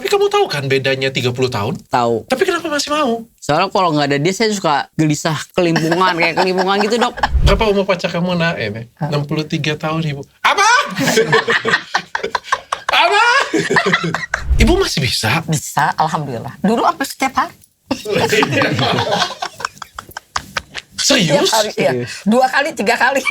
Tapi kamu tahu kan bedanya 30 tahun? Tahu. Tapi kenapa masih mau? Soalnya kalau nggak ada dia saya suka gelisah kelimpungan kayak kelimpungan gitu dok. Berapa umur pacar kamu nak ini? 63 tahun ibu. Apa? Apa? Ibu masih bisa? Bisa, alhamdulillah. Dulu sampai setiap hari. Serius? Setiap hari, iya. 2 kali, 3 kali.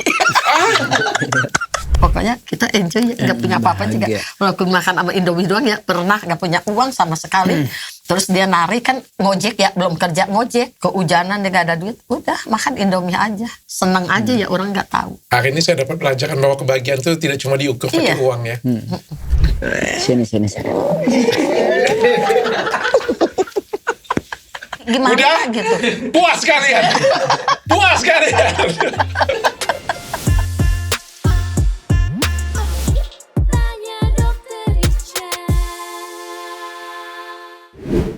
Pokoknya kita enjoy ya, nggak punya apa-apa juga. Walaupun makan sama Indomie doang ya, pernah nggak punya uang sama sekali. Terus dia nari kan ngojek ya, belum kerja ngojek. Kehujanan dia nggak ada duit, udah makan Indomie aja. Seneng aja ya, orang nggak tahu. Hari ini saya dapat pelajaran bahwa kebahagiaan itu tidak cuma diukur pakai uang ya. Sini. Gimana Udah? gitu? Puas kalian? Puas kalian?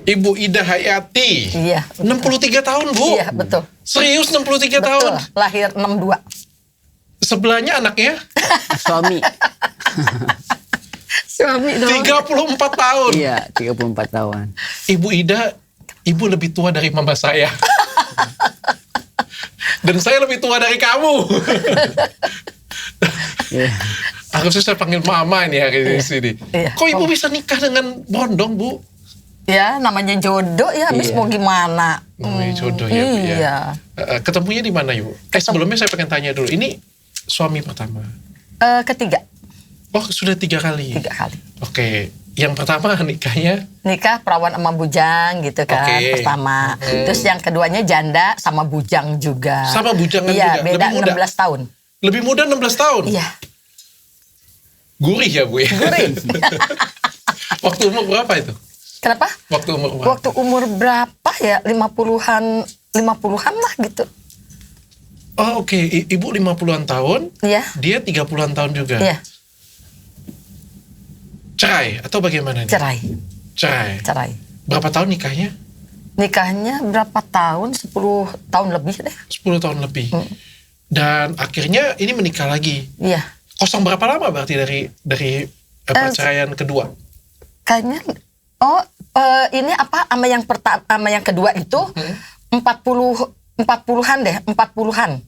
Ibu Ida Hayati. Iya. 63 tahun, Bu. Iya, betul. Serius 63 Betul, tahun? lahir 62. Sebelahnya anaknya Suami. Suami dong. 34 tahun. Iya 34 tahun. Ibu Ida, ibu lebih tua dari mama saya. Dan saya lebih tua dari kamu. Iya. Harusnya saya panggil mama ini hari ini di sini. Iya. Kok ibu bisa nikah dengan Bondong, Bu? Ya, namanya jodoh ya, habis mau gimana. Namanya jodoh ya, Bu ya. Iya. Ketemunya di mana, Ibu? Sebelumnya saya pengen tanya dulu. Ini suami pertama? Ketiga. Oh, sudah 3 kali? 3 kali. Oke. Yang pertama nikahnya? Nikah perawan sama bujang gitu kan, pertama. Terus yang keduanya janda sama bujang juga. Sama bujangan iya, juga? beda Lebih muda? 16 tahun. Lebih muda 16 tahun? Iya. Gurih ya, Bu ya? Gurih. Waktu umur berapa itu? Kenapa? Waktu umur berapa? Waktu umur berapa ya? 50-an lah gitu. Oh, oke. Ibu 50-an tahun, Iya. dia 30-an tahun juga? Iya, Cerai atau bagaimana nih? cerai. Berapa tahun nikahnya? Nikahnya berapa tahun? 10 tahun lebih deh. 10 tahun lebih. Dan akhirnya ini menikah lagi. Iya. Kosong berapa lama berarti dari perceraian kedua? Kayaknya ini apa sama yang pertama sama yang kedua itu 40-an deh, 40-an.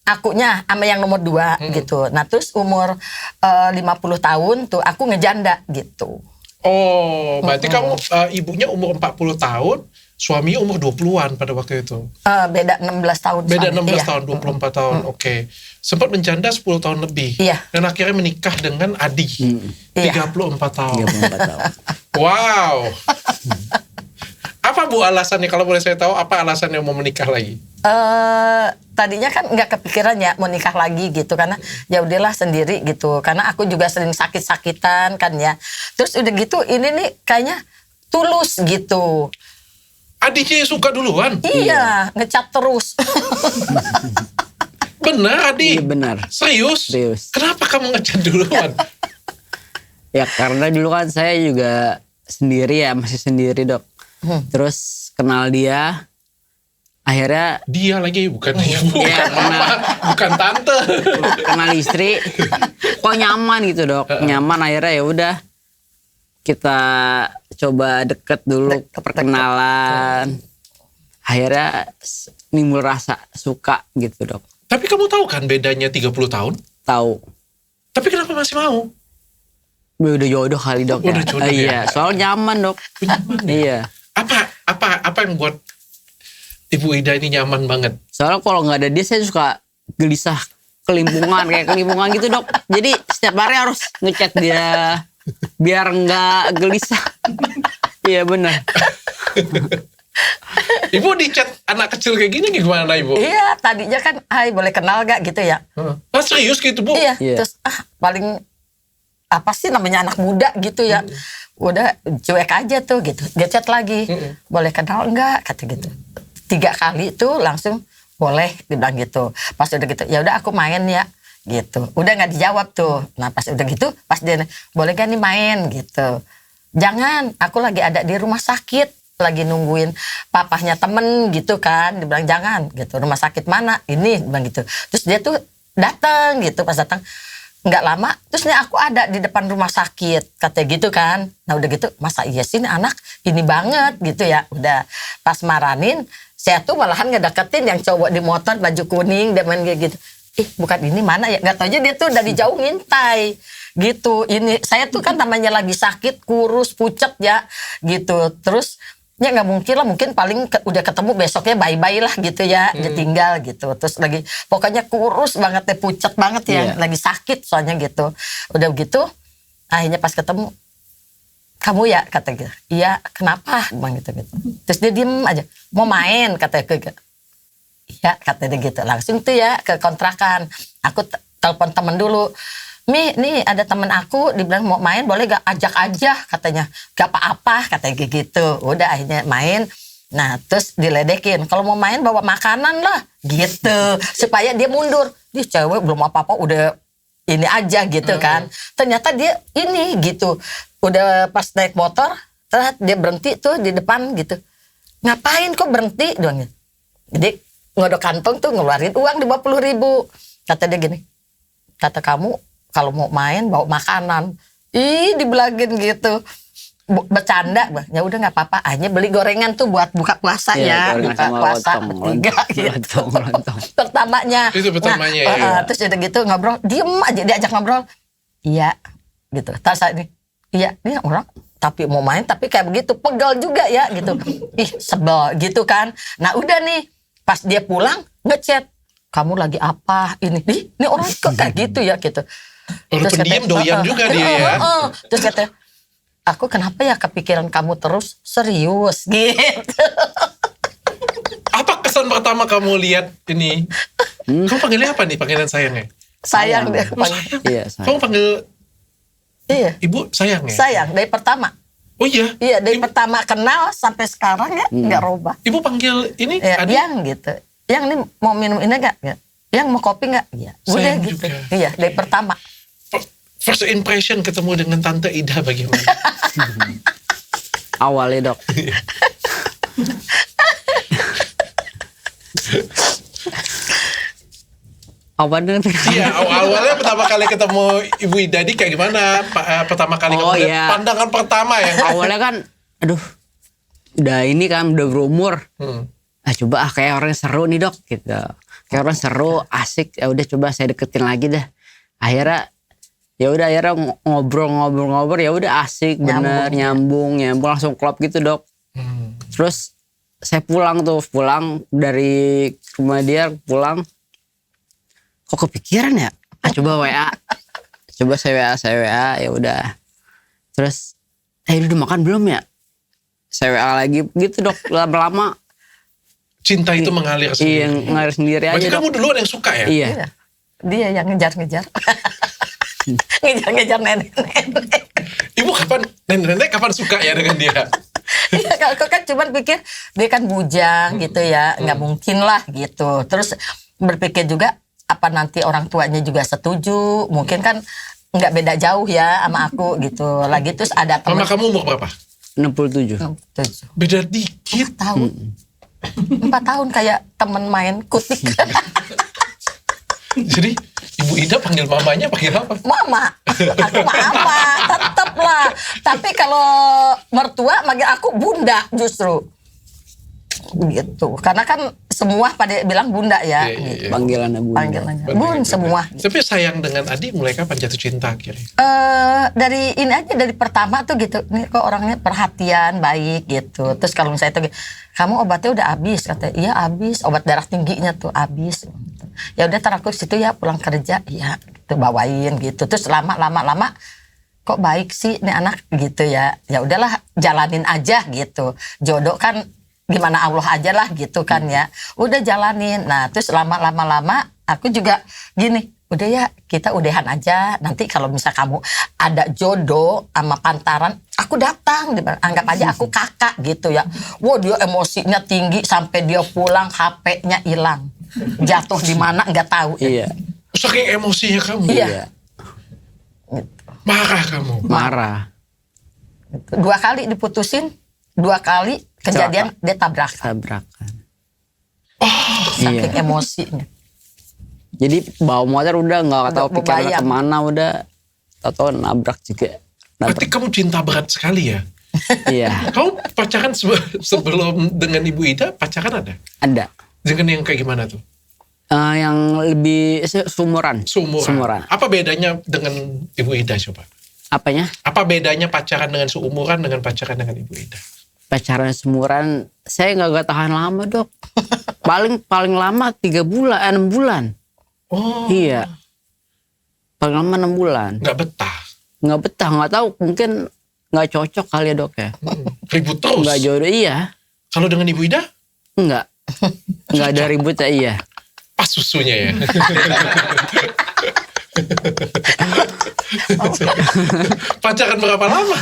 Akunya sama yang nomor 2 gitu. Nah, terus umur 50 tahun tuh aku ngejanda gitu. Oh, berarti kamu ibunya umur 40 tahun, suaminya umur 20-an pada waktu itu. Beda 16 tahun. Beda suami. 16 Iya. tahun, 24 tahun. Oke. Sempat menjanda 10 tahun lebih. Iya. Dan akhirnya menikah dengan Adi. 34 tahun. 34 tahun. Wow. Apa Bu alasannya, kalau boleh saya tahu, apa alasannya mau menikah lagi? Tadinya kan nggak kepikiran ya mau nikah lagi gitu, karena ya udahlah sendiri gitu, karena aku juga sering sakit-sakitan kan ya. Terus udah gitu ini nih kayaknya tulus gitu. Adiknya yang suka duluan? Iya, ngecat terus. Benar, Adi? Iya benar. Serius? Serius. Kenapa kamu ngecat duluan? Ya karena dulu kan saya juga sendiri ya, masih sendiri dok. Terus kenal dia, akhirnya Dia lagi, bukan ibu, Iya, bukan mama, bukan tante. kenal istri, kok nyaman gitu dok, nyaman akhirnya ya udah kita coba deket dulu, perkenalan, akhirnya nimbul rasa suka gitu dok. Tapi kamu tahu kan bedanya 30 tahun? Tahu, Tapi kenapa masih mau? udah jodoh kali dok. Udah ya. jodoh ya? Iya, soal nyaman dok. Nyaman ya? Iya, Apa yang buat Ibu Ida ini nyaman banget? soalnya kalau nggak ada dia saya suka gelisah kelimpungan kayak kelimpungan gitu dok. Jadi setiap hari harus ngechat dia biar nggak gelisah. Iya benar. Ibu di chat anak kecil kayak gini gimana Ibu? Iya, tadinya kan, hai boleh kenal gak gitu ya. Ah, serius gitu Bu? Iya, Iya. terus paling apa sih namanya anak muda gitu ya. Udah cuek aja tuh gitu. Dia chat lagi. Boleh kenal enggak? Kata gitu. 3 kali tuh langsung boleh dibilang gitu. Pas udah gitu, ya udah aku main ya gitu. Udah nggak dijawab tuh. Nah, pas udah gitu, pas dia boleh gak nih main gitu. Jangan, aku lagi ada di rumah sakit, lagi nungguin papahnya temen gitu kan. Dibilang jangan gitu. Rumah sakit mana? Ini bilang gitu. Terus dia tuh datang gitu, pas datang nggak lama terus nih aku ada di depan rumah sakit katanya gitu kan. Nah udah gitu masa iya sih nih anak ini banget gitu ya. Udah pas maranin saya tuh malahan ngedeketin yang cowok di motor baju kuning dia main gitu. Bukan ini mana ya, nggak tahu aja dia tuh dari jauh ngintai gitu. Ini saya tuh kan namanya lagi sakit kurus pucet ya gitu. Terus ya nggak mungkin lah, mungkin paling udah ketemu besoknya bye-bye lah gitu ya, ditinggal gitu. Terus lagi pokoknya kurus banget deh, pucet banget ya, lagi sakit soalnya gitu. Udah begitu akhirnya pas ketemu, kamu ya kata gitu. Iya kenapa bang gitu. Terus dia diem aja, mau main katanya gitu. Iya katanya gitu. Langsung tuh ya ke kontrakan. Aku telepon temen dulu. Mi, nih ada temen aku dibilang mau main, boleh gak ajak aja katanya. Gak apa-apa katanya gitu. Udah akhirnya main. Nah terus diledekin, kalau mau main bawa makanan lah gitu. Supaya dia mundur. Dia cewek belum apa-apa udah ini aja gitu kan. Ternyata dia ini gitu. Udah pas naik motor, terus dia berhenti tuh di depan gitu. Ngapain kok berhenti? Doang. Jadi ngodok kantong tuh ngeluarin uang 50.000. Kata dia gini, kata kamu kalau mau main bawa makanan. Dibelagin gitu. Bercanda, ya udah nggak apa-apa. Hanya beli gorengan tuh buat buka puasa ya, buka puasa bertiga gitu. Pertamanya. Itu pertamanya Terus udah gitu ngobrol, diem aja diajak ngobrol. Iya, gitu. Tas ini, iya, ini orang tapi mau main tapi kayak begitu, pegal juga ya gitu. Sebel gitu kan. Nah udah nih. Pas dia pulang ngechat, kamu lagi apa ini? Ini orang kok kayak gitu ya gitu. Orang pendiam doyan juga dia ya. Terus kata, aku kenapa ya kepikiran kamu terus, serius gitu. Apa kesan pertama kamu lihat ini? Kamu panggilnya apa nih panggilan sayangnya? Sayang deh. Iya, sayang. Kamu panggil ibu sayang ya? Sayang dari pertama. Oh iya? Iya dari pertama kenal sampai sekarang ya nggak robah. Ibu panggil ini ya, adik? Yang gitu. Yang ini mau minum ini nggak? Ya. Yang mau kopi nggak? Ya. Udah Sayang gitu. juga. Iya dari pertama. First impression ketemu dengan Tante Ida bagaimana? Awalnya dok. Awalnya Iya, awalnya pertama kali ketemu Ibu Ida di kayak gimana? Pertama kali kamu lihat pandangan pertama ya? Awalnya kan, aduh, udah ini kan udah berumur. Coba kayak orang seru nih dok, gitu. Kayak orang seru, asik. Ya udah coba saya deketin lagi dah. Akhirnya ngobrol ya udah asik, bener nyambung langsung klop gitu dok. Terus saya pulang dari rumah dia pulang. Kok kepikiran ya? Coba WA. Coba saya WA ya udah. Terus udah makan belum ya? Saya WA lagi gitu dok, lama-lama. Cinta itu mengalir sendiri. Iya, mengalir sendiri aja. Berarti kamu duluan yang suka ya? Iya. Dia yang ngejar-ngejar. Ngejar-ngejar nenek-nenek. Ibu nenek kapan suka ya dengan dia? Iya, aku kan cuma pikir dia kan bujang gitu ya, nggak mungkin lah gitu. Terus berpikir juga apa nanti orang tuanya juga setuju, mungkin kan nggak beda jauh ya sama aku gitu. Lagi terus ada teman. Mama kamu umur berapa? 67. Beda dikit. 4 tahun. 4 tahun kayak temen main kutik. Jadi Ibu Ida panggil mamanya panggil apa? Mama, aku mama, tetep lah. Tapi kalau mertua manggil aku bunda justru. Gitu. Karena kan semua pada bilang bunda ya. Iya. Gitu. Panggilannya bunda. Panggilannya bun semua. Tapi sayang dengan adik mulai kapan jatuh cinta akhirnya? Dari ini aja dari pertama tuh gitu. Nih kok orangnya perhatian, baik gitu. Terus kalau misalnya tuh kamu obatnya udah habis katanya. Iya habis, obat darah tingginya tuh habis. Ya udah ntar aku situ ya pulang kerja ya gitu, bawain gitu. Terus lama kok baik sih nih anak gitu ya. Ya udahlah jalanin aja gitu. Jodoh kan gimana Allah aja lah gitu kan ya. Udah jalanin. Nah terus lama aku juga gini, udah ya kita udahan aja. Nanti kalau misal kamu ada jodoh sama pantaran, aku datang. Anggap aja aku kakak gitu ya. Wah dia emosinya tinggi sampai dia pulang HP-nya hilang. Jatuh di mana nggak tahu. Iya. Saking emosinya kamu. Iya. Marah kamu. Marah. 2 kali diputusin, 2 kali kejadian dia tabrakan. Tabrakan. Saking emosinya. Jadi bawa motor udah nggak tahu Udah pikirannya kebayang. kemana, udah tahu nabrak juga. Berarti kamu cinta berat sekali ya? Iya, Kamu pacaran sebelum dengan Ibu Ida, pacaran ada? ada. Dengan yang kayak gimana tuh? Yang lebih sumuran. Seumuran. Apa bedanya dengan Ibu Ida coba? Apanya? Apa bedanya pacaran dengan seumuran dengan pacaran dengan Ibu Ida? Pacaran seumuran, saya nggak tahan lama dok. paling lama 3 bulan, 6 bulan. Oh, Iya. Paling lama 6 bulan. nggak betah. Nggak betah, nggak tahu, mungkin nggak cocok kali ya dok ya. Ribut terus. Nggak jodoh, iya. Kalau dengan Ibu Ida, Nggak. Nggak ada ribut ya, iya. pas susunya ya. Pacaran berapa lama?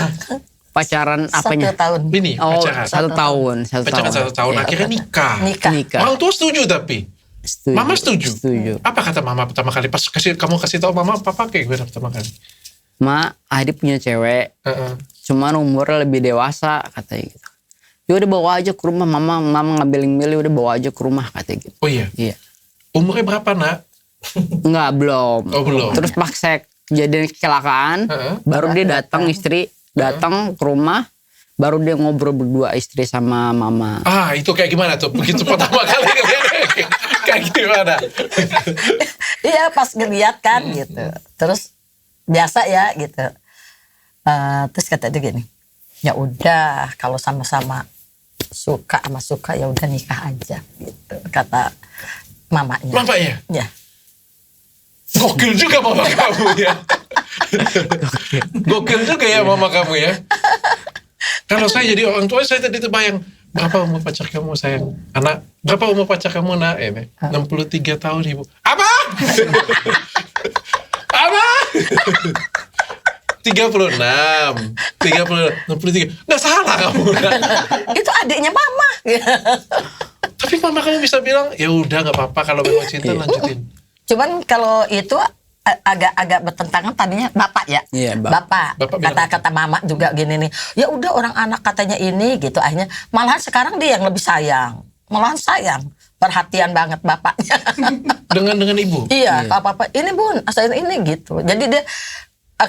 Pacaran 1 apanya? tahun. Ini Oh, pacaran. 1 tahun. Pacaran 1 tahun. Iya. Akhirnya nikah. Nikah. Orang tua setuju tapi. Setuju. Mama setuju. Setuju. Apa kata mama pertama kali? Pas kamu kasih tahu mama, papa kayak gimana pertama kali? Ma, Adi punya cewek, Heeh. cuman umurnya lebih dewasa katanya gitu. Ya udah bawa aja ke rumah, mama ngambil milih, udah bawa aja ke rumah katanya gitu. Oh iya. Iya. Umurnya berapa nak? Enggak, belum. Oh, belum. Terus pas saya jadi kecelakaan, Heeh. baru dia datang, istri datang ke rumah, baru dia ngobrol berdua istri sama mama. Ah, itu kayak gimana tuh? Begitu pertama kali kayak gimana? Iya pas ngeliat kan gitu. Terus biasa ya gitu. Terus kata dia gini, ya udah kalau sama-sama suka sama suka ya udah nikah aja gitu. Kata mamanya. Mama ya? Ya. Gokil juga mama kamu ya. Gokil juga ya mama kamu ya. Kalau saya jadi orang tua, saya tadi terbayang, berapa umur pacar kamu sayang? Anak, berapa umur pacar kamu nak? Ini 63 tahun ibu. Apa? Apa? 36, 63. Nggak salah kamu. Nak. Itu adiknya mama. Tapi mama kamu bisa bilang, ya udah nggak apa-apa kalau memang cinta lanjutin. Cuman kalau itu agak bertentangan tadinya bapak ya. Iya, bapak. Bapak bilang Kata mama juga gini nih. Ya udah orang anak katanya ini gitu. Akhirnya malahan sekarang dia yang lebih sayang. Malahan sayang. Perhatian banget bapaknya. Dengan ibu. Iya, kalau papa ini bun, asal ini gitu. Jadi dia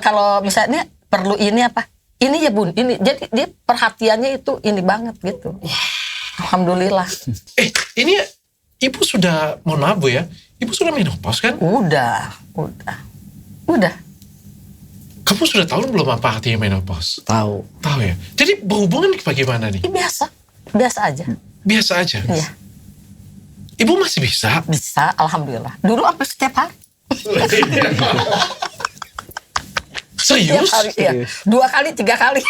kalau misalnya perlu ini apa? Ini ya bun, ini. Jadi dia perhatiannya itu ini banget gitu. Alhamdulillah. Ini ibu sudah, mohon maaf Bu ya, ibu sudah menopause kan? Udah. Kamu sudah tahu belum apa artinya menopause? Tahu. Tahu ya. Jadi berhubungan bagaimana nih? Ini biasa aja. Biasa aja. Iya, Ibu masih bisa. bisa. Alhamdulillah. Dulu sampai setiap hari. Setiap Serius? hari, iya. 2 kali, 3 kali.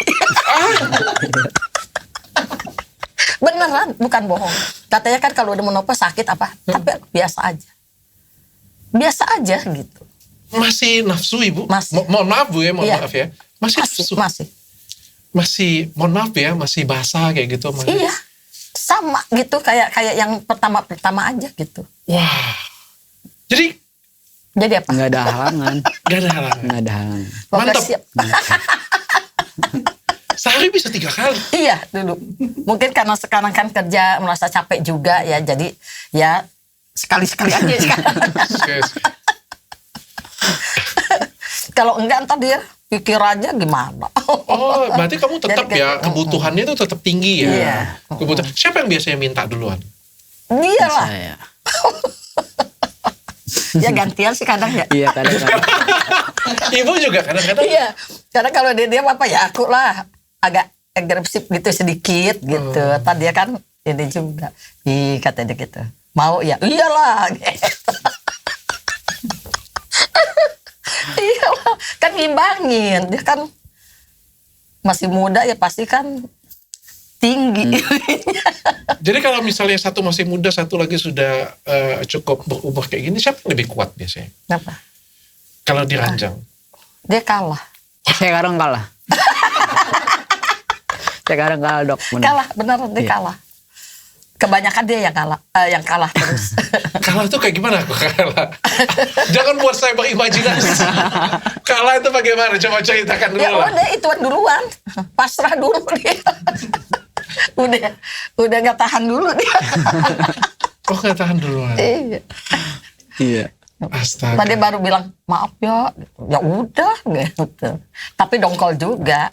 Beneran, bukan bohong. Katanya kan kalau udah menopause sakit apa? Tapi biasa aja. Biasa aja gitu. Masih nafsu ibu? Masih. Mohon maaf Bu ya, mohon Iya. maaf ya. Masih nafsu? Masih, mohon maaf ya, masih basah kayak gitu. Masih. Iya. Sama gitu kayak yang pertama aja gitu. Wah. Jadi Jadi apa? Nggak ada halangan. gak ada halangan. Nggak ada halangan. Pokoknya Mantap. siap. Sehari bisa 3 kali. Iya dulu. Mungkin karena sekarang kan kerja merasa capek juga ya. Jadi ya sekali-sekali aja sekarang. Kalau enggak ntar dia pikirannya gimana. Oh, berarti kamu tetap Jadi, ya, kebutuhannya itu tetap tinggi ya. Iya. Kebutuhan. Siapa yang biasanya minta duluan? Iyalah. Saya. Ya gantian sih kadang ya. Iya, kadang-kadang. Ibu juga kadang-kadang. Iya. Karena kalau dia apa ya aku lah agak agresif gitu sedikit gitu. Tadi dia kan ini juga. Ih kata dia gitu. Mau ya? Iyalah. Gitu. Iyalah. Kan ngimbangin. Dia kan masih muda ya pasti kan tinggi. Jadi kalau misalnya satu masih muda, satu lagi sudah cukup berumur kayak gini, siapa yang lebih kuat biasanya? Kenapa? Kalau diranjang. Dia kalah. Saya kadang kalah. Saya kadang kalah dok. Bener. Kalah, benar dia kalah. Kebanyakan dia yang kalah terus. Kalah itu kayak gimana? Kalah. Jangan buat saya berimajinasi. Kalah itu bagaimana? Coba ceritakan dulu Ya lah. udah ituan duluan, pasrah dulu dia. udah nggak tahan dulu dia. Oh, nggak tahan duluan. Iya. Iya. Astaga. Tadi baru bilang maaf ya, ya udah gitu. Tapi dongkol juga.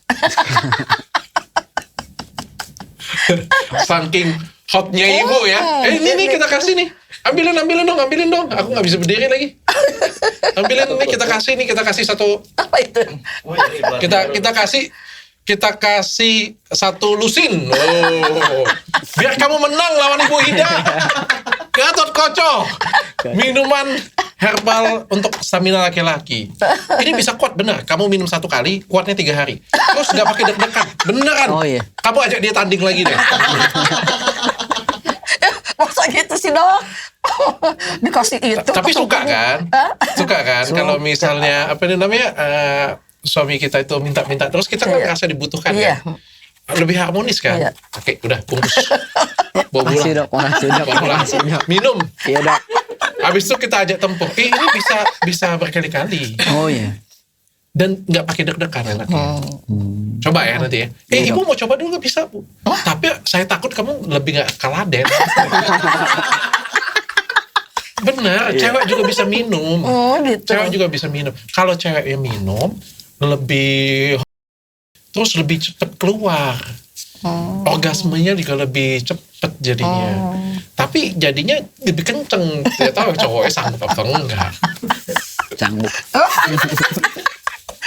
Saking hotnya ibu ya. Ini nih kita kasih nih. Ambilin dong. Aku nggak bisa berdiri lagi. Ambilin nih kita kasih satu. Apa itu? Kita kasih satu lusin. Oh, biar kamu menang lawan Ibu Ida. Gatot Kaca. Minuman herbal untuk stamina laki-laki. Ini bisa kuat bener. Kamu minum 1 kali, kuatnya 3 hari. Terus nggak pakai deg-degan. Beneran. Oh, iya. Kamu ajak dia tanding lagi deh. Masa gitu sih dok? Dikasih itu. Tapi suka kan? Suka kan? Kalau misalnya apa ini namanya suami kita itu minta-minta terus kita kan Iya. merasa dibutuhkan Iya. kan? Lebih harmonis kan? Iya. Oke, udah bungkus. Bawa Makasih pulang. dok, makasih dok, Bawa pulang. makasih dok. Minum. Iya dok. Habis itu kita ajak tempur. Ini bisa berkali-kali Oh iya. dan nggak pakai deg-degan enaknya. Hmm. Coba ya nanti ya. Ibu mau coba dulu nggak bisa bu. Tapi saya takut kamu lebih nggak kaladen. Benar, cewek juga bisa minum. Oh gitu. Cewek juga bisa minum. Kalau ceweknya minum lebih terus lebih cepet keluar. Orgasmenya juga lebih cepet jadinya. Tapi jadinya lebih kenceng. Tidak tahu cowoknya sanggup apa enggak. Canggung.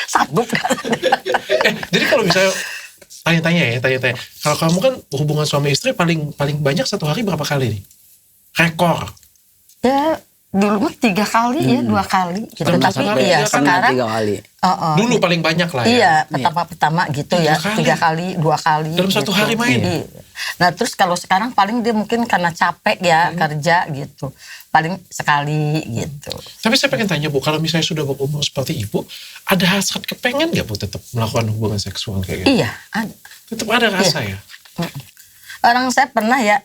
Sanggup kan? Jadi kalau misalnya tanya-tanya. Kalau kamu kan hubungan suami istri paling banyak satu hari berapa kali nih? Rekor. Ya dulu mah 3 kali ya, 2 kali gitu. Belum Tapi sampai iya 3 kali. sekarang 3 kali. Dulu paling banyak lah ya. iya pertama gitu ya 3 3 kali 2 kali. Dalam satu hari main? Iya. Nah terus kalau sekarang paling dia mungkin karena capek ya kerja gitu. Paling sekali gitu. Tapi saya pengen tanya Bu, kalau misalnya sudah berumur seperti Ibu, ada hasrat kepengen nggak Bu tetap melakukan hubungan seksual kayak gitu? Iya ada. Tetap ada rasa ya? Orang saya pernah ya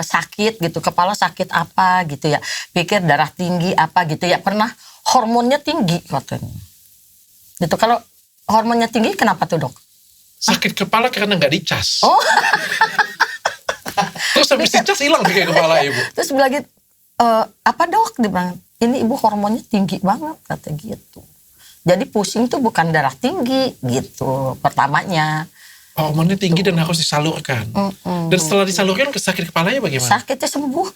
sakit gitu, kepala sakit apa gitu ya, pikir darah tinggi apa gitu ya, pernah hormonnya tinggi katanya. Gitu kalau hormonnya tinggi kenapa tuh dok? Sakit kepala karena nggak dicas. Oh. Terus habis dicas hilang kayak kepala Ibu. Terus bilang gitu, apa dok? Dia bilang, ini ibu hormonnya tinggi banget kata gitu. Jadi pusing tuh bukan darah tinggi gitu pertamanya. Hormonnya tinggi dan harus disalurkan. Dan setelah disalurkan sakit kepalanya bagaimana? Sakitnya sembuh.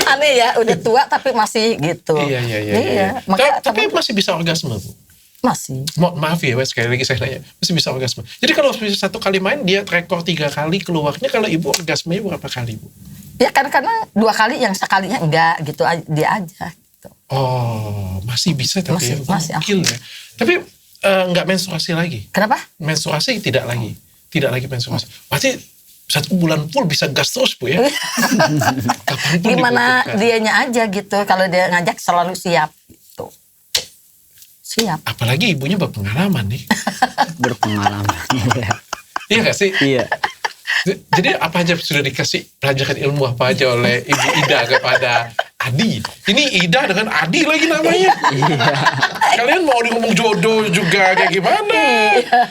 Aneh ya, udah tua tapi masih gitu. Iya. Makanya Tapi masih bisa orgasme Bu. masih. Maaf ya, sekali lagi saya nanya, masih bisa orgasme. Jadi kalau bisa 1 kali main, dia rekor 3 kali keluarnya. Kalau Ibu orgasmenya berapa kali Bu? Ya karena 2 kali yang sekalinya enggak gitu dia aja. Gitu. Oh, masih bisa tapi Masih. gokil ya. Tapi nggak menstruasi lagi. Kenapa? Menstruasi tidak lagi menstruasi. Berarti 1 bulan full bisa gas terus Bu ya. Kapanpun Gimana dibutuhkan. dianya aja gitu. Kalau dia ngajak selalu siap gitu. Siap. Apalagi ibunya berpengalaman nih. Berpengalaman. Iya nggak sih? Iya. Jadi apa aja sudah dikasih pelajaran ilmu apa aja oleh Ibu Ida kepada Adi. Ini Ida dengan Adi lagi namanya. Kalian mau ngomong jodoh juga kayak gimana?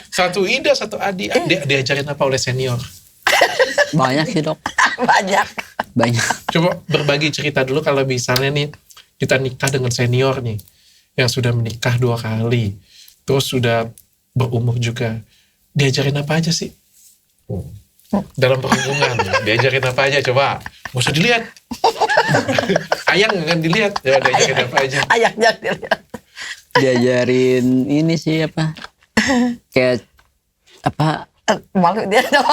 Satu Ida, satu Adi. Diajarin apa oleh senior? Banyak sih dok. Banyak. Banyak. Coba berbagi cerita dulu kalau misalnya nih kita nikah dengan senior nih. Yang sudah menikah 2 kali. Terus sudah berumur juga. Diajarin apa aja sih? Dalam perhubungan. Diajarin apa aja coba. Gak usah dilihat. Ayang kan dilihat. Ya diajarin apa aja. Ayahnya dilihat. Diajarin ini sih apa? Kayak apa? Malu dia dong.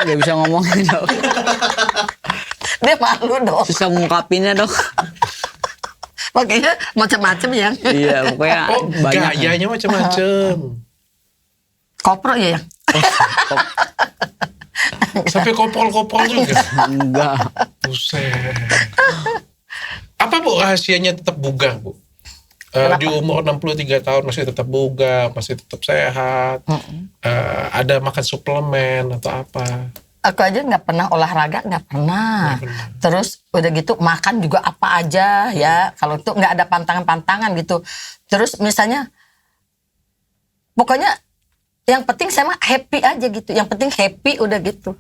Gak bisa ngomongin dok. Dia malu dong. Susah ngungkapinnya dok. Makanya macam-macam ya. Iya pokoknya Oh, banyak. gayanya macam-macam. Kopro ya yang. Sampai kopol-kopol juga. Enggak. Buset. Apa Bu rahasianya tetap bugar Bu? Di umur 63 tahun masih tetap bugar, masih tetap sehat. Ada makan suplemen atau apa? Aku aja nggak pernah olahraga, nggak pernah. Nggak pernah. Terus udah gitu makan juga apa aja ya. Kalau itu nggak ada pantangan-pantangan gitu. Terus misalnya, pokoknya yang penting saya mah happy aja gitu. Yang penting happy udah gitu.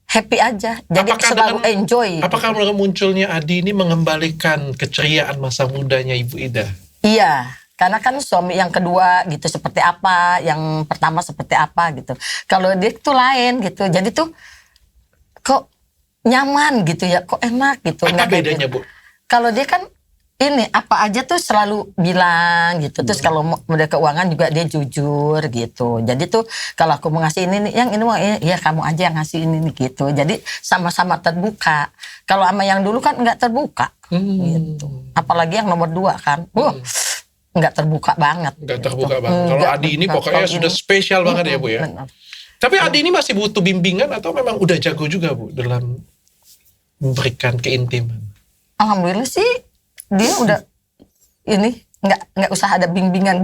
happy aja. Jadi Apakah selalu dengan- enjoy. Apakah munculnya Adi ini mengembalikan keceriaan masa mudanya Ibu Ida? Iya, karena kan suami yang kedua gitu seperti apa, yang pertama seperti apa gitu. Kalau dia tuh lain gitu. Jadi tuh kok nyaman gitu ya, kok enak gitu. Apa Nggak kayak bedanya, gitu. Bu? Kalau dia kan ini apa aja tuh selalu bilang gitu. Terus kalau modal keuangan juga dia jujur gitu. Jadi tuh kalau aku mau ngasih ini nih, yang ini mau ya kamu aja yang ngasih ini nih gitu. Jadi sama-sama terbuka. Kalau sama yang dulu kan nggak terbuka gitu. Apalagi yang nomor 2 kan. Nggak terbuka banget. Nggak gitu. terbuka banget. Kalau Nggak, Adi ini nggak. pokoknya Kalau sudah ini- spesial banget ya, Bu ya. Benar. Tapi Adi ini masih butuh bimbingan atau memang udah jago juga, Bu, dalam memberikan keintiman? Alhamdulillah sih dia udah ini nggak usah ada bimbingan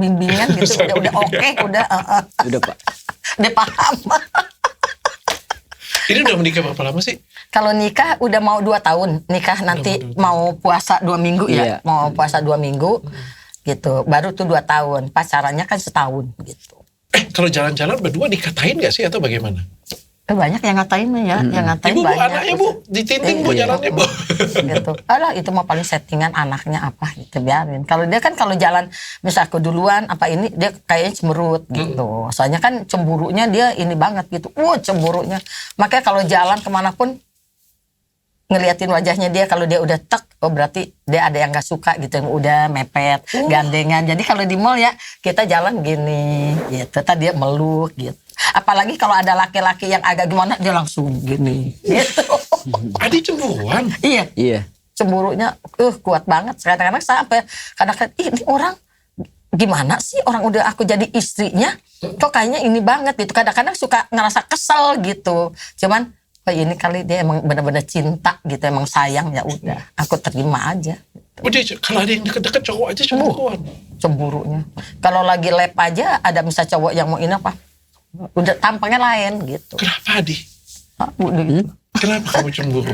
gitu udah oke udah Udah Pak. udah paham. Ini udah menikah berapa lama sih? Kalau nikah udah mau 2 tahun nikah nanti mau puasa 2 minggu Iya. ya mau puasa 2 minggu gitu baru tuh 2 tahun pacarannya kan setahun gitu. Kalau jalan-jalan berdua dikatain gak sih atau bagaimana? Banyak yang ngatain ya yang ngatain Ibu, Bu, banyak anaknya, Bu, ditinting, Bu, Iya. jalannya, Bu. Gitu. Alah itu mah paling settingan anaknya apa gitu biarin. Kalau dia kan kalau jalan misal aku duluan apa ini dia kayaknya cemberut gitu. Soalnya kan cemburunya dia ini banget gitu. Cemburunya. Makanya kalau jalan kemanapun ngeliatin wajahnya dia kalau dia udah tek oh berarti dia ada yang nggak suka gitu yang udah mepet gandengan. Jadi kalau di mall ya kita jalan gini gitu. Tadi dia meluk gitu. Apalagi kalau ada laki-laki yang agak gimana dia langsung gini gitu. Adi cemburuan. Iya. Iya. Cemburunya kuat banget kadang-kadang sampai kadang-kadang ini orang gimana sih orang udah aku jadi istrinya kok kayaknya ini banget gitu kadang-kadang suka ngerasa kesel gitu cuman oh ini kali dia emang benar-benar cinta gitu emang sayang ya udah aku terima aja Oh, dia, kalau ada yang deket-deket cowok aja cemburuan. cemburunya kalau lagi lab aja ada misal cowok yang mau ini apa udah tampangnya lain gitu. Kenapa, Adi? Udah gitu. Kenapa kamu cemburu?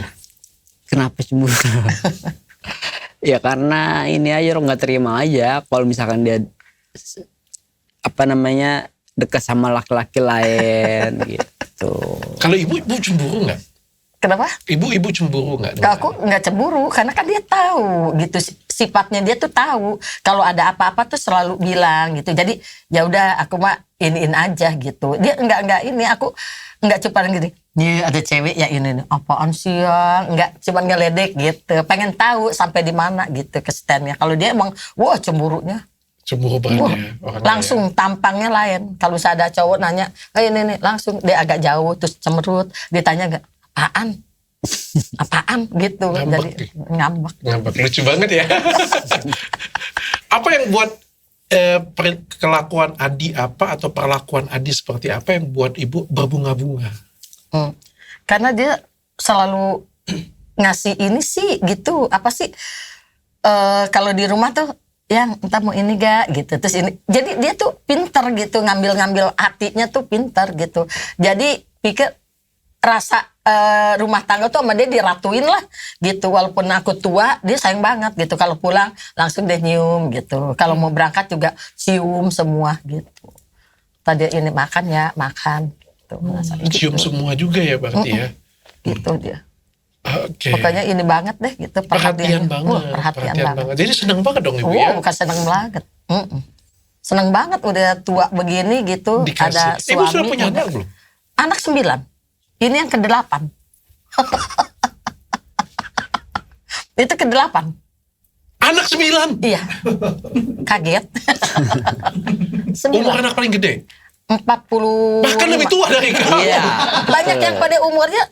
Kenapa cemburu? Ya karena ini aja lo nggak terima aja kalau misalkan dia apa namanya dekat sama laki-laki lain gitu. Kalau ibu cemburu nggak? Kenapa? Ibu cemburu nggak? Kalau aku nggak cemburu karena kan dia tahu gitu sifatnya dia tuh tahu kalau ada apa-apa tuh selalu bilang gitu jadi ya udah aku mah iniin aja gitu dia nggak ini aku nggak cuma gini nih ada cewek ya ini nih apaan sih ya nggak cuma ngeledek gitu pengen tahu sampai di mana gitu ke standnya kalau dia emang wah cemburunya Cemburu banget wah, ya orangnya. langsung tampangnya lain kalau misalnya ada cowok nanya ini nih langsung dia agak jauh terus cemberut ditanya nggak apaan gitu Ngambek jadi nih. ngambek. Ngambek, lucu banget ya. Apa yang buat kelakuan Adi apa atau perlakuan Adi seperti apa yang buat ibu berbunga-bunga? Karena dia selalu ngasih ini sih gitu apa sih kalau di rumah tuh yang entah mau ini gak gitu terus ini jadi dia tuh pinter gitu ngambil hatinya tuh pinter gitu jadi pikir rasa rumah tangga tuh sama dia diratuin lah gitu walaupun aku tua dia sayang banget gitu kalau pulang langsung dia nyium gitu kalau mau berangkat juga cium semua gitu tadi ini makan ya makan gitu, Cium semua juga ya berarti ya. gitu dia Oke. pokoknya ini banget deh gitu Perhatian perhatiannya. banget. Perhatian banget. Jadi seneng banget dong ibu ya. Bukan seneng banget. Seneng banget udah tua begini gitu. Dikasih. Ada Ibu sudah suami. punya anak belum? Anak 9. Ini yang ke-8. Itu ke-8. Anak 9. Iya. Kaget. 9. Umur anak paling gede. 40. Bahkan lebih tua dari kamu. Iya. Banyak yang pada umurnya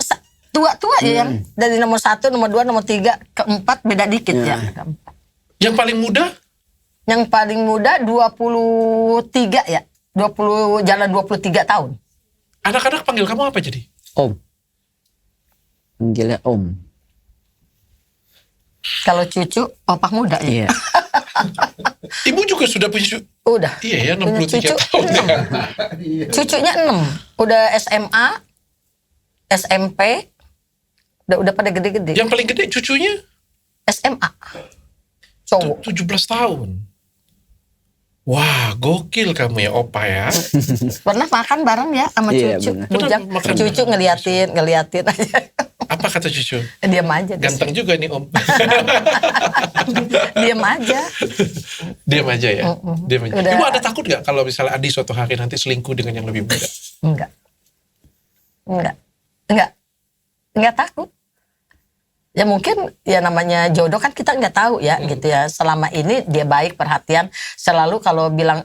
tua-tua ya yang dari nomor 1, nomor 2, nomor 3, ke-4 beda dikit ya. Yang paling muda? Yang paling muda 23 ya. 20 jalan 23 tahun. Anak-anak panggil kamu apa jadi? Om. Panggilnya Om. Kalau cucu opak muda ya. Iya. Ibu juga sudah punya Udah. Iya ya, Punya 63 cucu tahun ya. 6. Cucunya 6. Udah SMA, SMP, udah pada gede-gede. Yang paling gede cucunya SMA. Cowok. 17 tahun. Wah, gokil kamu ya, opa ya. Pernah makan bareng ya sama Iya, cucu. benar. Bujang, Pernah makan cucu ngeliatin aja. Apa kata cucu? Diam aja. Ganteng juga nih om. Diam aja. Diam aja ya. Diam aja. Udah. Ibu ada takut nggak kalau misalnya Adi suatu hari nanti selingkuh dengan yang lebih muda? Enggak takut. Ya mungkin ya namanya jodoh kan kita nggak tahu ya gitu ya. Selama ini dia baik, perhatian, selalu kalau bilang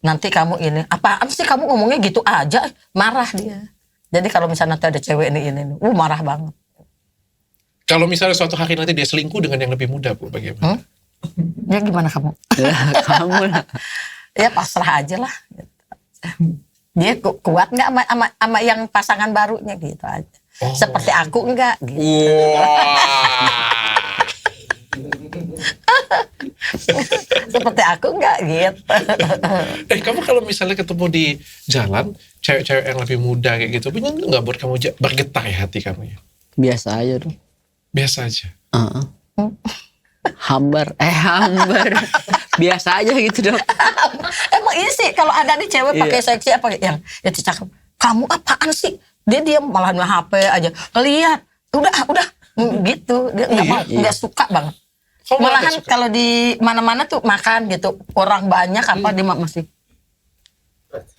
nanti kamu ini apaan sih kamu ngomongnya gitu aja, marah dia. Jadi kalau misalnya nanti ada cewek ini marah banget. Kalau misalnya suatu hari nanti dia selingkuh dengan yang lebih muda, Bu, bagaimana? Ya gimana kamu? Lah, kamu lah. Ya pasrah aja lah. Dia kuat nggak sama yang pasangan barunya gitu aja. Oh. Seperti aku enggak gitu. Wah. Seperti aku enggak gitu. Kamu kalau misalnya ketemu di jalan cewek-cewek yang lebih muda kayak gitu, punya nggak buat kamu bergetar ya hati kamu ya? Biasa aja dong. Biasa aja. Hambar. Biasa aja gitu dong. Emang iya sih kalau ada nih cewek pakai seksi apa yang cakep. Kamu apaan sih? Dia diam malah main HP aja. Lihat, udah gitu. Dia nggak suka banget. Kamu Malahan nggak suka? kalau di mana-mana tuh makan gitu, orang banyak apa dia masih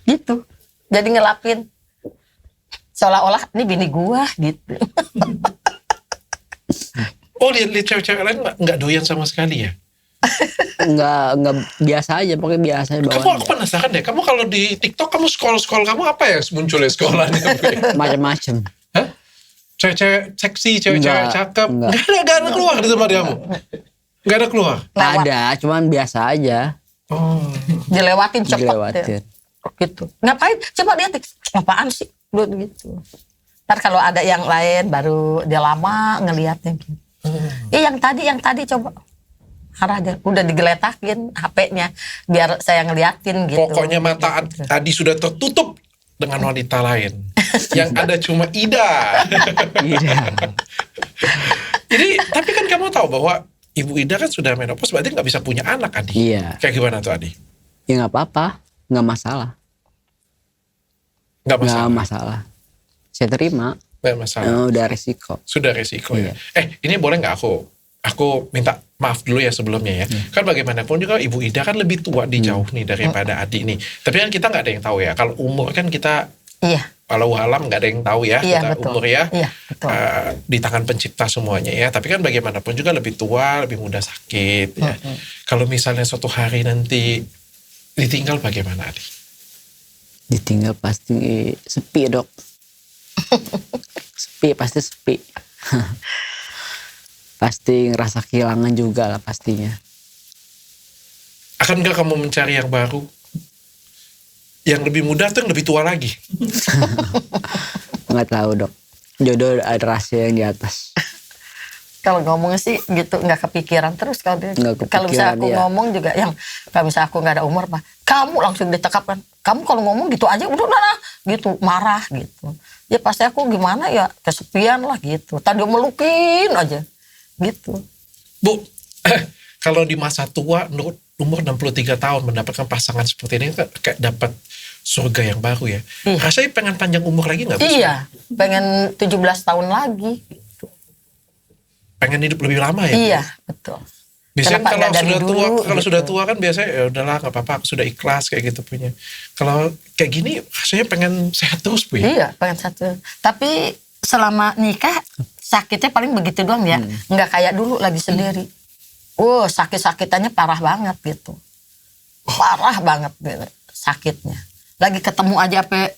gitu. Jadi ngelapin seolah-olah ini bini gua gitu. Oh, lihat cewek-cewek lain nggak doyan sama sekali ya? Enggak biasa aja, pokoknya biasa aja Kamu, bawaan. aku penasaran deh. Kamu kalau di TikTok kamu scroll kamu apa ya munculnya scrollannya? Macam-macam. Hah? Cewek-cewek seksi, cewek-cewek Enggak, cakep. enggak. Nggak ada keluar di tempat kamu. Nggak ada keluar. Lewat. Ada, cuman biasa aja. Oh. Dilewatin cepet Dilewatin. gitu. Ngapain? Coba lihat apaan sih? Gitu. Ntar kalau ada yang lain baru dia lama ngeliatnya gitu. Yang tadi coba. Arah dia udah digeletakin HP-nya biar saya ngeliatin gitu. Pokoknya mata Gitu. Adi sudah tertutup dengan wanita lain. Yang ada cuma Ida. Iya. Jadi, tapi kan kamu tahu bahwa Ibu Ida kan sudah menopause, berarti nggak bisa punya anak, Adi. Iya. Kayak gimana tuh, Adi? Ya nggak apa-apa, nggak masalah. Nggak Nggak masalah. masalah. Saya terima. Nggak masalah. Udah resiko. Sudah resiko Iya. ya. Ini boleh nggak aku minta maaf dulu ya sebelumnya ya. Kan bagaimanapun juga Ibu Ida kan lebih tua di jauh nih daripada Adi nih. Tapi kan kita nggak ada yang tahu ya. Kalau umur kan kita Iya. walau alam nggak ada yang tahu ya. Iya, Kita betul. umur ya. Iya, betul. Di tangan pencipta semuanya ya. Tapi kan bagaimanapun juga lebih tua, lebih mudah sakit ya. Kalau misalnya suatu hari nanti ditinggal bagaimana, Adi? Ditinggal pasti sepi, Dok. Pasti sepi. Pasti ngerasa kehilangan juga lah pastinya. Akankah kamu mencari yang baru? Yang lebih muda tuh yang lebih tua lagi. Nggak tahu, Dok. Jodoh ada rahasia yang di atas. Kalau ngomong sih gitu nggak kepikiran terus kalau dia. Nggak kepikiran, Kalau misalnya aku iya. ngomong juga yang kalau misalnya aku nggak ada umur mah kamu langsung ditekapkan. Kamu kalau ngomong gitu aja udah lah gitu marah gitu. Ya pasti aku gimana ya kesepian lah gitu. Tadi melukin aja gitu. Bu, kalau di masa tua, umur 63 tahun mendapatkan pasangan seperti ini, kan kayak dapat surga yang baru ya. Iya. Rasanya pengen panjang umur lagi nggak? Bu? Iya, pengen 17 tahun lagi. Pengen hidup lebih lama ya? Bu? Iya, betul. Biasanya Kenapa kalau nggak dari sudah tua, dulu, kalau gitu. sudah tua kan biasanya ya udahlah nggak apa-apa, aku sudah ikhlas kayak gitu punya. Kalau kayak gini, rasanya pengen sehat terus Bu ya? Iya, pengen satu. Tapi selama nikah sakitnya paling begitu doang ya, nggak kayak dulu lagi sendiri. Sakit-sakitannya parah banget gitu, parah banget gitu, sakitnya. Lagi ketemu aja apa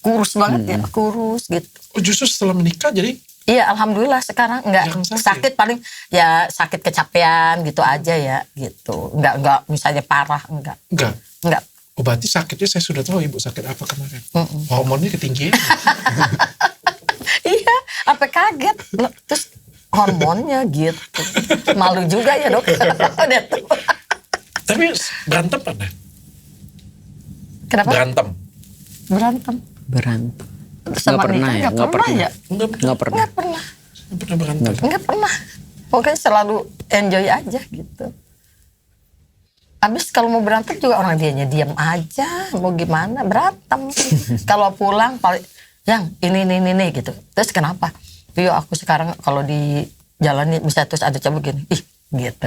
kurus banget ya, kurus gitu. Oh, justru setelah menikah jadi Iya, alhamdulillah sekarang Jarang nggak sakit. sakit paling ya sakit kecapean gitu aja ya gitu. Nggak misalnya parah enggak. enggak. Oh, berarti sakitnya saya sudah tahu Ibu sakit apa kemarin. Hormonnya ketinggian. Iya, apa kaget. Loh, terus hormonnya gitu. Malu juga ya dok. Udah tuh. Tapi berantem pernah? Kenapa? Berantem. Berantem. Sama pernah nikah ya, nggak nggak pernah pernah. ya? Enggak Nggak pernah. Nggak pernah. berantem. Nggak pernah. Pokoknya selalu enjoy aja gitu. Abis kalau mau berantem juga orang dianya diam aja, mau gimana berantem. Kalau pulang paling yang ini gitu. Terus kenapa? Yo aku sekarang kalau di jalan nih bisa terus ada coba gini, ih gitu.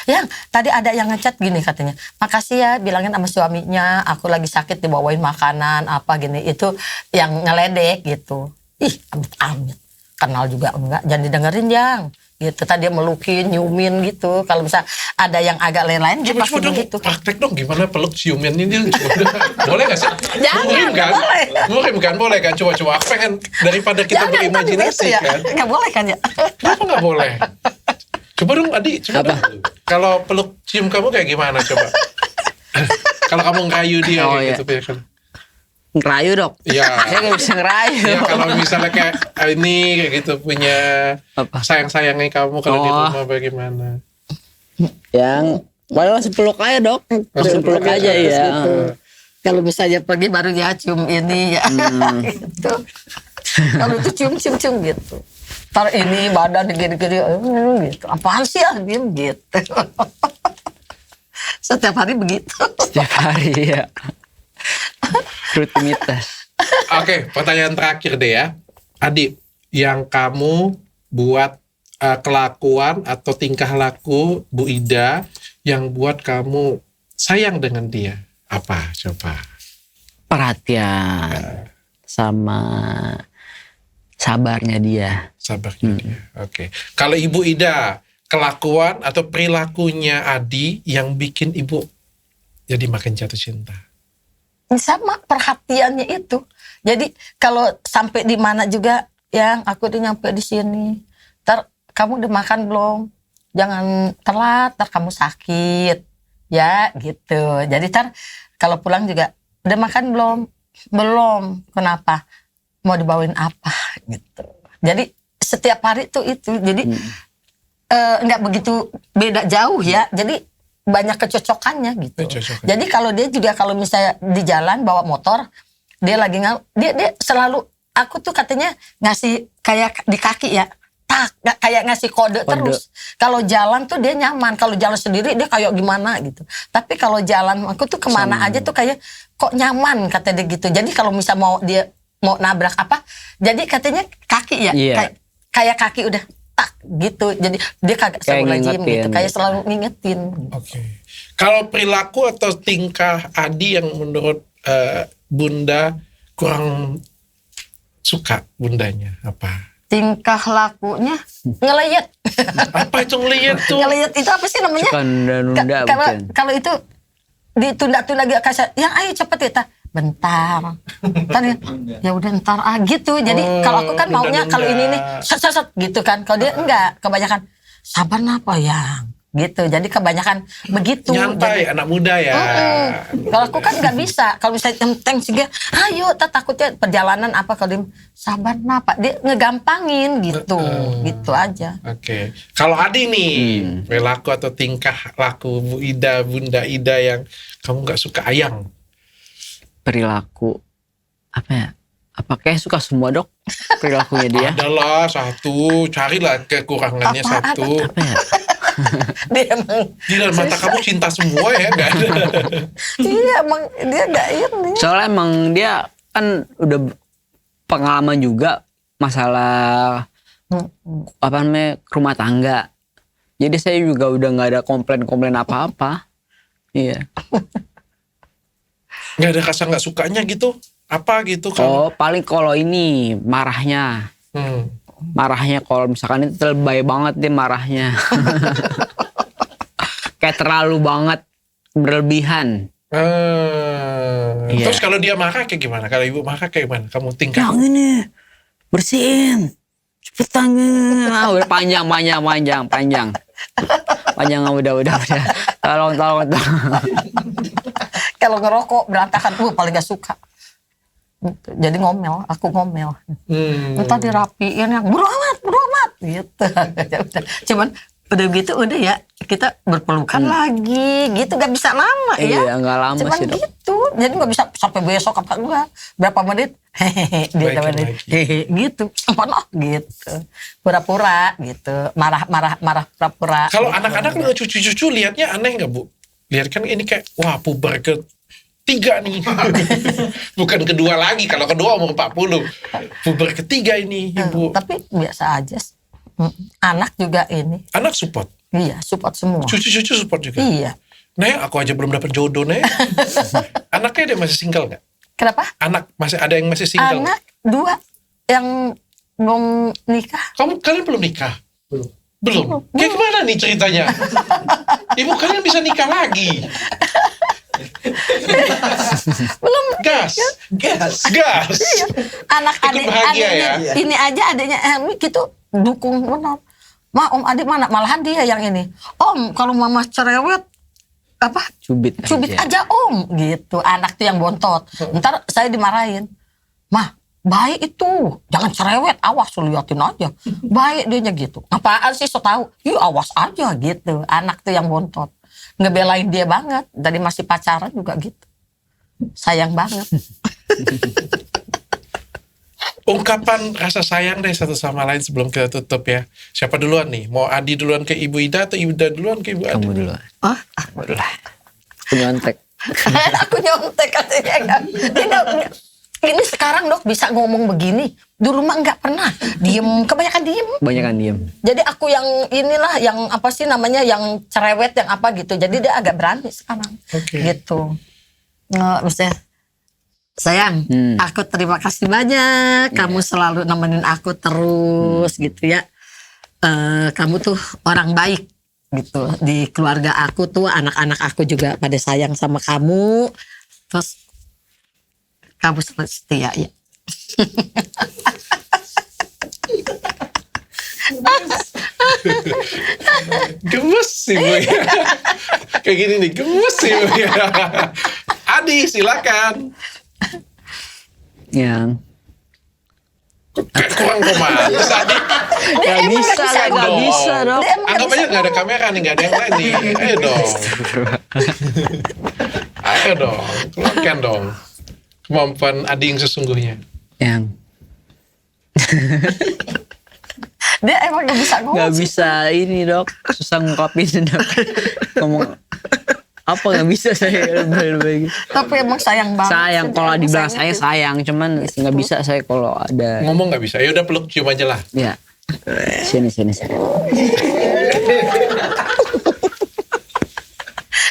Yang tadi ada yang ngechat gini katanya, makasih ya bilangin sama suaminya, aku lagi sakit dibawain makanan apa gini. Itu yang ngeledek gitu. Ih amit-amit, kenal juga enggak, jangan didengerin yang. Gitu tadi dia melukin, nyiumin gitu. Kalau bisa ada yang agak lain-lain dia pasti dong, begitu. praktek dong gimana peluk ciumin ini. Boleh gak sih? Jangan, Murim kan? boleh. Murim kan? Boleh kan? Coba-coba. Aku pengen daripada kita Jangan, berimajinasi gitu ya. kan. Nggak boleh kan ya? Kenapa gak boleh? Coba dong Adi, coba dong. Kalau peluk cium kamu kayak gimana coba? Kalau kamu ngerayu dia Oh, kayak iya. gitu kan. Ngerayu dok. Iya. Saya gak bisa ngerayu. Ya kalau misalnya kayak ini kayak gitu punya Apa? sayang-sayangnya kamu kalau di Oh. rumah bagaimana? Yang paling langsung peluk aja dok. Langsung peluk aja Terus ya. gitu. Kalau misalnya pergi baru ya cium ini ya gitu. Kalau itu cium gitu. Ntar ini badan gini-gini gitu. Apaan sih ya diem gitu. Setiap hari begitu. Setiap hari ya. Rutinitas. Oke, pertanyaan terakhir deh ya. Adi, yang kamu buat kelakuan atau tingkah laku Bu Ida yang buat kamu sayang dengan dia, apa? Coba. Perhatian. Sama sabarnya dia. Sabarnya dia. Oke. Kalau Ibu Ida, kelakuan atau perilakunya Adi yang bikin Ibu jadi makin jatuh cinta. Sama perhatiannya itu. Jadi kalau sampai di mana juga yang aku udah nyampe di sini. Ntar kamu udah makan belum? Jangan telat, ntar kamu sakit. Ya gitu. Jadi ntar kalau pulang juga udah makan belum? Belum. Kenapa? Mau dibawain apa gitu. Jadi setiap hari tuh itu. Jadi nggak begitu beda jauh ya. Jadi banyak kecocokannya gitu. Kecocokan. Jadi kalau dia juga kalau misalnya di jalan bawa motor, dia lagi dia selalu aku tuh katanya ngasih kayak di kaki ya. Tak kayak ngasih kode terus. Kalau jalan tuh dia nyaman, kalau jalan sendiri dia kayak gimana gitu. Tapi kalau jalan aku tuh kemana aja tuh kayak kok nyaman kata dia gitu. Jadi kalau misal mau dia mau nabrak apa, jadi katanya kaki ya. Iya. Kayak kaki udah tak gitu. Jadi dia kagak Kayak selalu lazim ngingetin gitu. Kayak gitu. selalu ngingetin. Oke. Kalau perilaku atau tingkah Adi yang menurut Bunda kurang suka bundanya apa? Tingkah lakunya ngelayet. Apa itu ngeliat tuh? Ngelayet itu apa sih namanya? Suka nunda-nunda mungkin. Kalau itu ditunda-tunda agak kasar, yang ayo cepet ya, bentar. Kan ya udah ntar gitu. Jadi kalau aku kan maunya nunda-nunda. kalau ini nih set gitu kan. Kalau dia enggak, kebanyakan sabar apa yang gitu. Jadi kebanyakan begitu. Nyantai, Jadi, anak muda ya. kalau aku kan nggak bisa. Kalau misalnya enteng sih dia, ayo takutnya perjalanan apa kalau dia sabar apa dia ngegampangin gitu, gitu aja. Oke. Kalau Adi nih, perilaku atau tingkah laku Bu Ida, Bunda Ida yang kamu nggak suka ayang. Perilaku. Apa ya? Apa kayak suka semua dok? Perilakunya dia. Adalah satu, carilah kekurangannya Apaan? satu. Apa ya? Dia emang, Di dalam mata kamu cinta semua ya, nggak ada. iya emang dia nggak ini. Soalnya emang dia kan udah pengalaman juga masalah apa namanya rumah tangga. Jadi saya juga udah nggak ada komplain apa-apa. Iya. Nggak ada rasa nggak sukanya gitu. Apa gitu kamu? Oh paling kalau ini marahnya. Marahnya kalau misalkan itu lebay banget dia marahnya. Kayak terlalu banget berlebihan. Iya. Terus kalau dia marah kayak gimana? Kalau ibu marah kayak gimana? Kamu tingkah? Yang ini bersihin. Cepetan. Udah panjang. Panjang udah. Tolong. Kalau ngerokok berantakan, paling gak suka. Jadi ngomel, aku ngomel. Entah dirapiin yang buru amat gitu. Ya udah. Cuman udah gitu udah ya kita berpelukan lagi gitu, gak bisa lama ya. Iya nggak lama Cuman sih dok. gitu, jadi gak bisa sampai besok apa enggak. Berapa menit, dia Baikin menit, lagi. gitu. Apa gitu, pura-pura gitu, marah pura-pura. Kalau anak-anak dengan cucu-cucu lihatnya aneh nggak Bu? lihat kan ini kayak wah puber ketiga nih. Bukan kedua lagi, kalau kedua umur 40. Puber ketiga ini ibu. Tapi biasa aja. Anak juga ini. Anak support. Iya, support semua. Cucu-cucu support juga. Iya. Nek, aku aja belum dapat jodoh, Nek. Anaknya dia masih single nggak? Kenapa? Anak masih ada yang masih single. Anak 2 yang belum nikah. Kalian belum nikah? Belum. Kayak gimana nih ceritanya? Ibu kalian bisa nikah lagi? Belum. Gas. Anak Ikut adik bahagia adiknya ya? ini aja adiknya gitu dukung benar. Om adik mana? Malahan dia yang ini. Om kalau mama cerewet apa? Cubit aja om gitu. Anak tuh yang bontot. Ntar saya dimarahin. Mah baik itu, jangan cerewet, awas lu liatin aja. Baik dianya gitu. Apaan sih so tahu? Ih awas aja gitu. Anak tuh yang bontot. Ngebelain dia banget. Dari masih pacaran juga gitu. Sayang banget. Ungkapan rasa sayang deh satu sama lain sebelum kita tutup ya. Siapa duluan nih? Mau Adi duluan ke Ibu Ida atau Ibu Ida duluan ke Ibu Adi? Kamu dulu. Oh, Aku nyontek. aku nyontek katanya. Ini sekarang dok bisa ngomong begini. Dulu mah nggak pernah. Diem, kebanyakan diem. Banyakan diem. Jadi aku yang inilah, yang apa sih namanya, yang cerewet, yang apa gitu. Jadi dia agak berani sekarang. Oke. Gitu. Misalnya, sayang, aku terima kasih banyak. Kamu selalu nemenin aku terus gitu ya. Kamu tuh orang baik gitu. Di keluarga aku tuh, anak-anak aku juga pada sayang sama kamu. Terus kamu selalu setia ya. Gemes sih Bu ya. Kayak gini nih, gemes sih Bu ya. Adi silakan. Yang Kayak kurang romantis Adi. Gak bisa dong. Dia emang Anggap aja nggak ada kamera nih, nggak ada yang lain nih. Ayo dong. Ayo dong, keluarkan dong kemampuan Adi yang sesungguhnya. Yang Dia emang gak bisa ngomong. nggak bisa ini dok, susah ngungkapin dok. Ngomong apa nggak bisa saya lebih Tapi emang sayang banget. sayang kalau dibilang saya Sayang sayang, cuman nggak bisa saya kalau ada Ngomong nggak bisa, ya udah peluk cium aja lah. ya sini.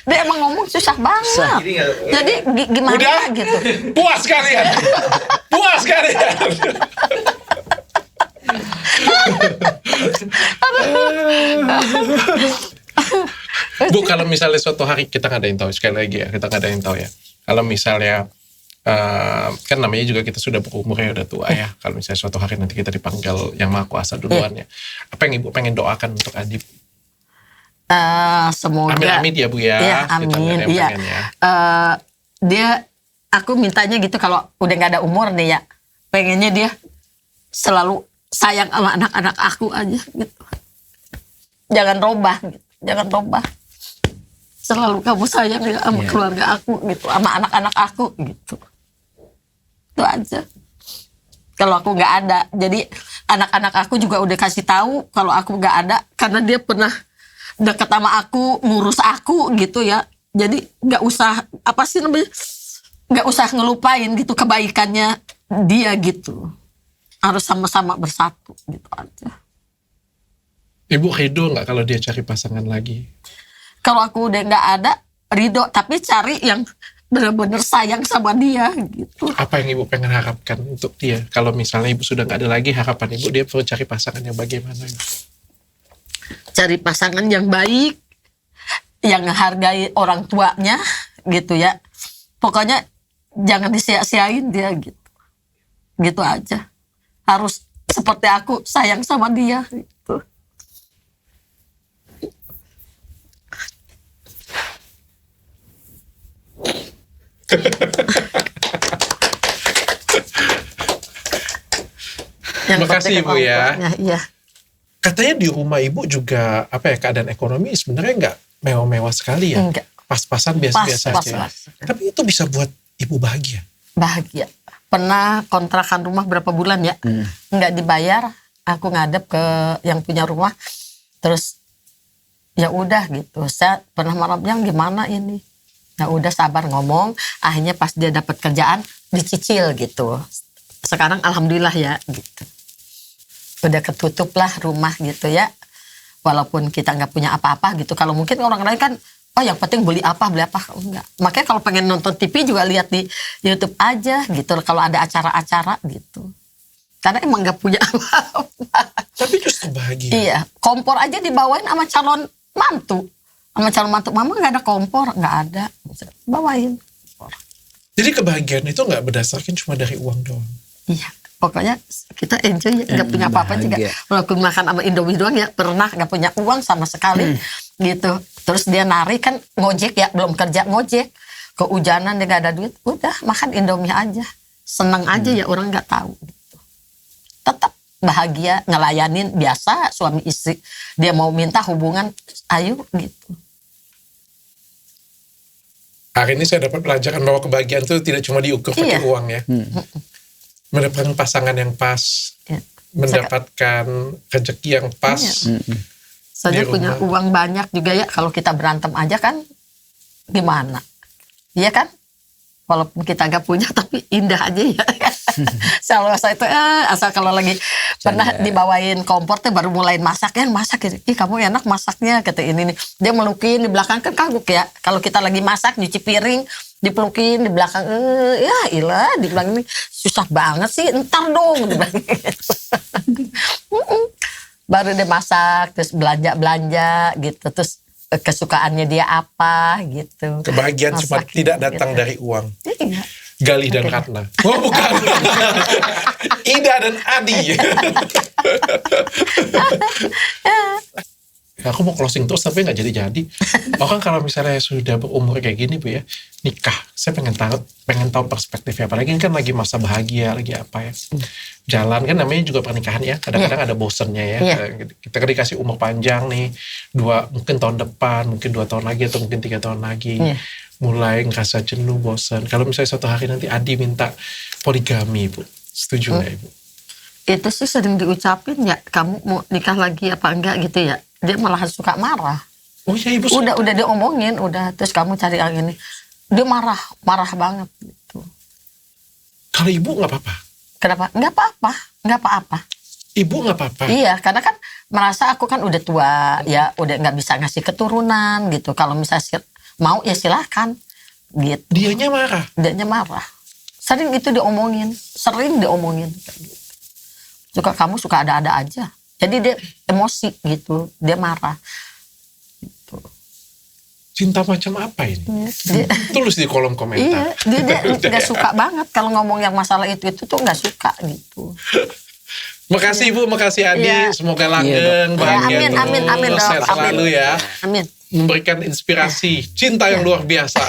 Dia emang ngomong susah banget. Susah. Jadi gimana Udah, gitu. puas kalian. Puas kalian. Bu, kalau misalnya suatu hari kita nggak ada yang tahu, sekali lagi ya, kita nggak ada yang tahu ya. Kalau misalnya kan namanya juga kita sudah berumur ya, udah tua ya. Kalau misalnya suatu hari nanti kita dipanggil Yang Maha Kuasa duluan ya. Apa yang Ibu pengen doakan untuk Adi? Semoga. Amit-amit ya Bu ya. Iya, Kita nggak ada amin. yang Iya. pengen ya. Dia, aku mintanya gitu kalau udah nggak ada umur nih ya, pengennya dia selalu sayang sama anak-anak aku aja gitu. Jangan robah, gitu. Jangan robah. Selalu kamu sayang ya sama keluarga aku gitu, sama anak-anak aku gitu. Itu aja. Kalau aku nggak ada, jadi anak-anak aku juga udah kasih tahu kalau aku nggak ada, karena dia pernah dekat sama aku, ngurus aku gitu ya. Jadi nggak usah apa sih namanya, nggak usah ngelupain gitu kebaikannya dia gitu. Harus sama-sama bersatu gitu aja. Ibu ridho nggak kalau dia cari pasangan lagi? Kalau aku udah nggak ada, ridho, tapi cari yang benar-benar sayang sama dia gitu. Apa yang Ibu pengen harapkan untuk dia? Kalau misalnya Ibu sudah nggak ada lagi, harapan Ibu dia perlu cari pasangan yang bagaimana? Cari pasangan yang baik, yang menghargai orang tuanya gitu ya. Pokoknya jangan disia-siain dia gitu. Gitu aja. Harus seperti aku sayang sama dia gitu. Yang Terima kasih, penting Ibu, ya. orang tuanya, iya. Katanya di rumah Ibu juga apa ya, keadaan ekonomi sebenarnya nggak mewah-mewah sekali ya. Enggak. Pas-pasan biasa-biasa Pas, aja. pas. Tapi itu bisa buat Ibu bahagia. Bahagia. Pernah kontrakan rumah berapa bulan ya, nggak dibayar. Aku ngadep ke yang punya rumah, terus ya udah gitu. Saya pernah marah yang gimana ini. Ya udah sabar ngomong. Akhirnya pas dia dapat kerjaan dicicil gitu. Sekarang alhamdulillah ya gitu. Udah ketutup lah rumah gitu ya. Walaupun kita nggak punya apa-apa gitu. Kalau mungkin orang lain kan, oh yang penting beli apa enggak. Makanya kalau pengen nonton TV juga lihat di YouTube aja gitu. Kalau ada acara-acara gitu. Karena emang nggak punya apa-apa. Tapi justru bahagia. Iya, kompor aja dibawain sama calon mantu. Sama calon mantu, mama nggak ada kompor, nggak ada. Bawain. Jadi kebahagiaan itu nggak berdasarkan cuma dari uang doang. Iya, pokoknya kita enjoy ya, nggak punya apa-apa juga. bahagia. Walaupun makan sama Indomie doang ya, pernah nggak punya uang sama sekali gitu. Terus dia nari kan ngojek ya, belum kerja ngojek. Kehujanan dia nggak ada duit, udah makan Indomie aja. Seneng aja ya orang nggak tahu. Tetap bahagia ngelayanin biasa suami istri. Dia mau minta hubungan, ayo gitu. Hari ini saya dapat pelajaran bahwa kebahagiaan itu tidak cuma diukur pakai Iya. uang ya. Mendapatkan pasangan yang pas, Ya. mendapatkan rezeki yang pas. Iya. Soalnya Di punya rumah. uang banyak juga ya. Kalau kita berantem aja kan gimana? Iya kan? Walaupun kita gak punya tapi indah aja ya. Selalu saya itu asal kalau lagi pernah dibawain kompor tuh baru mulai masak ya masak gitu. Ih kamu enak masaknya kata ini nih. Dia melukin di belakang kan kagok ya. Kalau kita lagi masak nyuci piring dipelukin di belakang ya ilah dibilang ini susah banget sih entar dong dibilang gitu. Baru dia masak terus belanja gitu terus kesukaannya dia apa gitu. Kebahagiaan cuma Masak tidak gitu. datang dari uang. Iya. Galih dan Ratna. Oh bukan. Ida dan Adi. Aku mau closing terus tapi nggak jadi-jadi. Kan kalau misalnya sudah berumur kayak gini Bu ya, nikah. Saya pengen tahu perspektifnya. Apalagi ini kan lagi masa bahagia, lagi apa ya. Jalan kan namanya juga pernikahan ya. Kadang-kadang ada bosennya ya. Iya. Kita kan dikasih umur panjang nih. Mungkin tahun depan, mungkin 2 tahun lagi atau mungkin 3 tahun lagi. Iya. Mulai ngerasa jenuh, bosan. Kalau misalnya suatu hari nanti Adi minta poligami, Bu. Setuju nggak Ibu? Itu sih sering diucapin ya, kamu mau nikah lagi apa enggak gitu ya. Dia malah suka marah. Oh iya Ibu suka. Udah dia omongin, udah terus kamu cari yang ini. Dia marah banget gitu. Kalau Ibu nggak apa-apa. Kenapa? Enggak apa-apa. Ibu nggak apa-apa. Iya, karena kan merasa aku kan udah tua, ya udah nggak bisa ngasih keturunan gitu. Kalau misalnya mau ya silahkan gitu. Dianya marah. Dianya marah. Sering itu diomongin. Kayak gitu. Suka kamu suka ada-ada aja. Jadi dia emosi gitu. Dia marah. Gitu. Cinta macam apa ini? Dia, Tulis di kolom komentar. dia nggak suka banget kalau ngomong yang masalah itu tuh nggak suka gitu. Makasih Ibu, makasih Adi. Iya. Semoga langgeng, bahagia Amin, terus, Dok. sehat selalu ya. Amin. Memberikan inspirasi, cinta yang luar biasa.